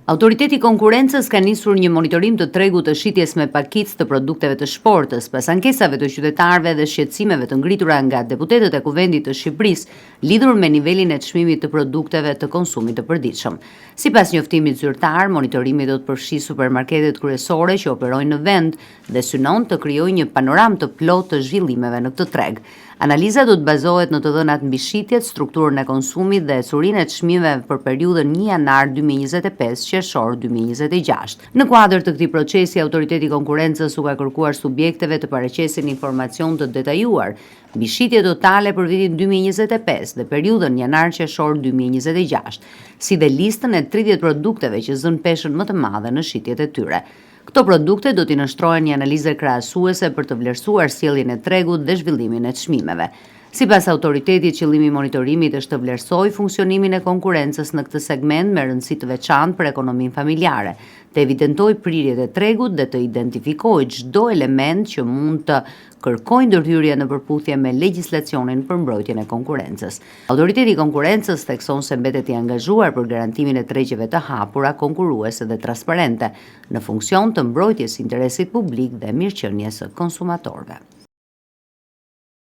Autoriteti i konkurrencës ka nisur një monitorim të tregut të shitjes me pakicë të produkteve të shportës, pas ankesave të qytetarëve dhe shqetësimeve të ngritura nga deputetët e Kuvendit të Shqipërisë lidhur me nivelin e çmimit të produkteve të konsumit të përditshëm. Sipas njoftimit zyrtar, monitorimi do të përfshijë supermarketet kryesore që operojnë në vend dhe synon të krijojë një panoramë të plotë të zhvillimeve në këtë treg. Analiza do të bazohet në të dhënat mbi shitjet, strukturën e konsumit dhe ecurinë e çmimeve për periudhën 1 janar 2025 qershor 2026. Në kuadër të këtij procesi, Autoriteti i Konkurrencës u ka kërkuar subjekteve të paraqesin informacion të detajuar mbi shitjet totale për vitin 2025 dhe periudhën janar qershor 2026, si dhe listën e 30 produkteve që zën peshën më të madhe në shitjet e tyre. Këto produkte do t'i nështrohen një analizë krahasuese për të vlerësuar sjelljen e tregut dhe zhvillimin e çmimeve. Sipas autoritetit, qëllimi i monitorimit është të vlerësojë funksionimin e konkurrencës në këtë segment me rëndësi të veçantë për ekonominë familjare, të evidentojë prirjet e tregut dhe të identifikojë çdo element që mund të kërkojë ndërhyrje në përputhje me legjislacionin për mbrojtjen e konkurrencës. Autoriteti i konkurrencës thekson se mbetet i angazhuar për garantimin e tregjeve të hapura, konkurruese dhe transparente në funksion të mbrojtjes së interesit publik dhe mirëqenies së konsumatorëve.